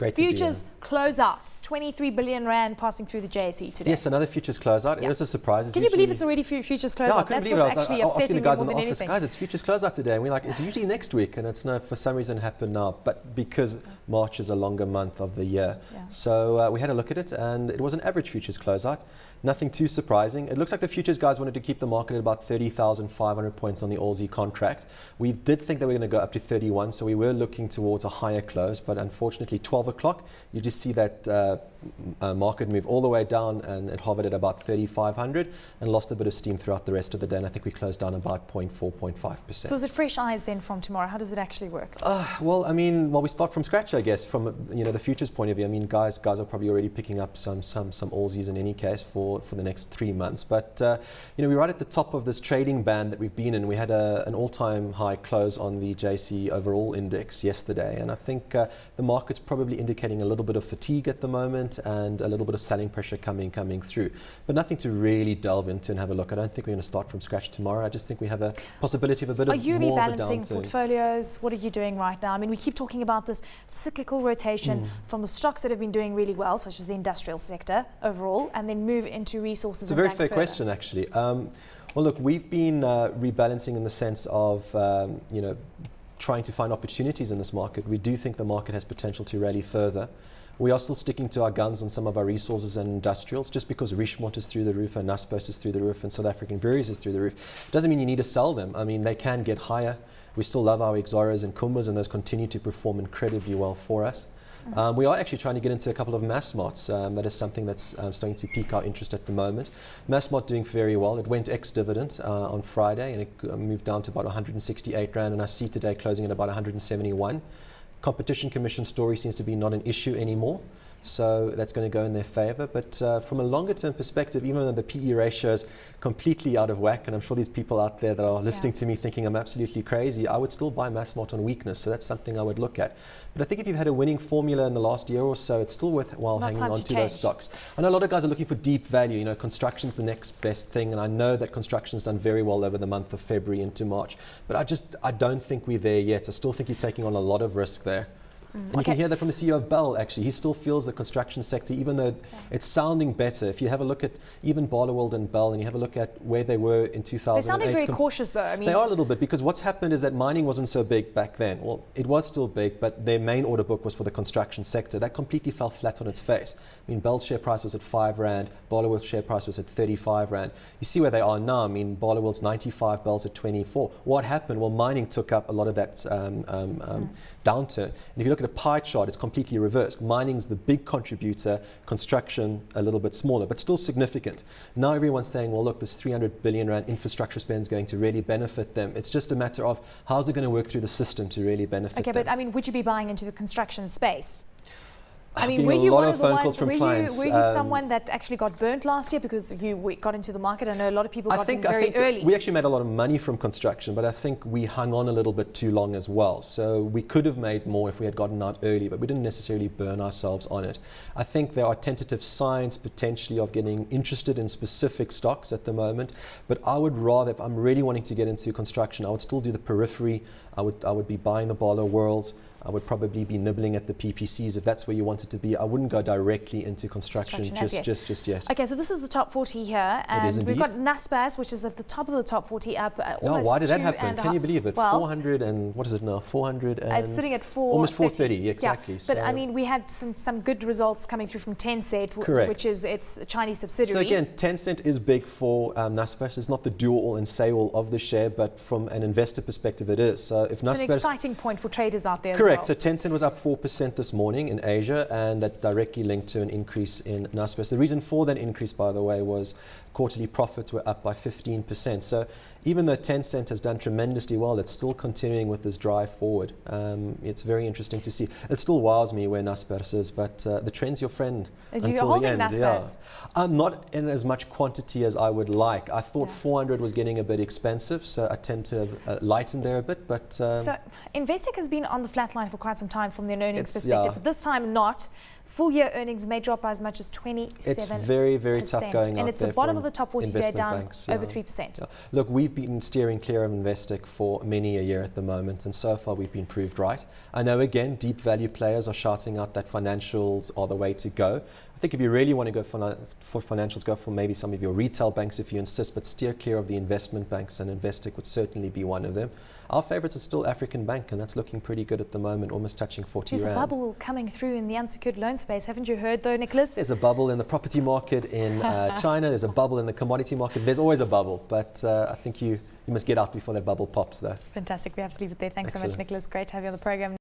Great Futures closeouts, 23 billion rand passing through the JSE today. Yes, another futures closeout. It was a surprise. Can you believe it's already futures closeout? Yeah, I couldn't believe it. I was actually asking upsetting the guys me in more the than office, anything. guys, it's futures closeout today. And we're like, it's usually next week. And it's no, for some reason happened now. But because March is a longer month of the year. Yeah. So we had a look at it, and it was an average futures closeout. Nothing too surprising. It looks like the futures guys wanted to keep the market at about 30,500 points on the Aussie contract. We did think that we were going to go up to 31, so we were looking towards a higher close. But unfortunately, 12 o'clock, you just see that market move all the way down, and it hovered at about 3,500 and lost a bit of steam throughout the rest of the day. And I think we closed down about 0.4, 0.5%. So is it fresh eyes then from tomorrow? How does it actually work? Well, I mean, we start from scratch, I guess, from the futures point of view. I mean, guys are probably already picking up some Aussies in any case for the next 3 months. But we're right at the top of this trading band that we've been in. We had an all-time high close on the JSE overall index yesterday, and I think the market's probably indicating a little bit of fatigue at the moment and a little bit of selling pressure coming through, but nothing to really delve into and have a look. I don't think we're going to start from scratch tomorrow. I just think we have a possibility of a bit of more of a downturn. Are you rebalancing portfolios? What are you doing right now? I mean, we keep talking about this cyclical rotation from the stocks that have been doing really well, such as the industrial sector overall, and then move into resources. It's a very fair question, actually. Well, look, we've been rebalancing in the sense of trying to find opportunities in this market. We do think the market has potential to rally further. We are still sticking to our guns on some of our resources and industrials. Just because Richemont is through the roof and Naspers is through the roof and South African Breweries is through the roof, doesn't mean you need to sell them. I mean, they can get higher. We still love our Exoras and Kumbas, and those continue to perform incredibly well for us. We are actually trying to get into a couple of Massmarts. That is something that's starting to pique our interest at the moment. Massmart doing very well. It went ex-dividend on Friday, and it moved down to about 168 Rand, and I see today closing at about 171. Competition Commission story seems to be not an issue anymore, so that's going to go in their favor. But from a longer term perspective, even though the PE ratio is completely out of whack, and I'm sure these people out there that are listening to me thinking I'm absolutely crazy, I would still buy Massmart on weakness, so that's something I would look at. But I think if you've had a winning formula in the last year or so, it's still worthwhile hanging on to those stocks. I know a lot of guys are looking for deep value. Construction's the next best thing, and I know that construction's done very well over the month of February into March. But I don't think we're there yet. I still think you're taking on a lot of risk there. And you can hear that from the CEO of Bell, actually. He still feels the construction sector, even though it's sounding better. If you have a look at even Barloworld and Bell, and you have a look at where they were in 2008. They sounded very cautious, though. I mean, they are a little bit, because what's happened is that mining wasn't so big back then. Well, it was still big, but their main order book was for the construction sector. That completely fell flat on its face. I mean, Bell's share price was at 5 Rand. Barloworld's share price was at 35 Rand. You see where they are now. I mean, Barloworld's 95, Bell's at 24. What happened? Well, mining took up a lot of that downturn. And if you look at a pie chart, it's completely reversed. Mining's the big contributor, construction a little bit smaller, but still significant. Now everyone's saying, well, look, this 300 billion Rand infrastructure spend is going to really benefit them. It's just a matter of how's it going to work through the system to really benefit them. But I mean, would you be buying into the construction space? I mean, Getting were you a lot one of of the phone ones, calls from clients. Were you someone that actually got burnt last year because you got into the market? I know a lot of people got in very early. We actually made a lot of money from construction, but I think we hung on a little bit too long as well. So we could have made more if we had gotten out early, but we didn't necessarily burn ourselves on it. I think there are tentative signs potentially of getting interested in specific stocks at the moment, but I would rather, if I'm really wanting to get into construction, I would still do the periphery. I would be buying the Barloworlds. I would probably be nibbling at the PPCs if that's where you wanted to be. I wouldn't go directly into construction just yet. Okay, so this is the top 40 here, and we've got Naspers, which is at the top of the top 40, up almost. Why did that happen? Can you believe it? 400 and what is it now? 400 and it's sitting at almost 430. Exactly. Yeah. But I mean, we had some good results coming through from Tencent, which is its Chinese subsidiary. So again, Tencent is big for Naspers. It's not the do-all and say-all of the share, but from an investor perspective, it is. So if Naspers, it's an exciting point for traders out there. Correct. So Tencent was up 4% this morning in Asia, and that directly linked to an increase in Naspers. The reason for that increase, by the way, was quarterly profits were up by 15%. So even though Tencent has done tremendously well, it's still continuing with this drive forward. It's very interesting to see. It still wows me where Naspers is, but the trend's your friend until the end. Naspers? I'm not in as much quantity as I would like. I thought 400 was getting a bit expensive, so I tend to lighten there a bit. But so Investec has been on the flat line for quite some time from their earnings perspective, but this time not. full year earnings may drop by as much as 27%. It's very, very tough going and out it's there the bottom for of the top 40 today, investment down banks, over yeah. 3%. Yeah. Look, we've been steering clear of Investec for many a year at the moment, and so far we've been proved right. I know, again, deep value players are shouting out that financials are the way to go. I think if you really want to go for financials, go for maybe some of your retail banks if you insist, but steer clear of the investment banks, and Investec would certainly be one of them. Our favourites are still African Bank, and that's looking pretty good at the moment, almost touching 40 There's rand. a bubble coming through in the unsecured loan space. Haven't you heard though, Nicholas? There's a bubble in the property market in China. There's a bubble in the commodity market. There's always a bubble, but I think you must get out before that bubble pops, though. Fantastic. We have to leave it there. Thanks so Excellent. much, Nicholas. Great to have you on the program.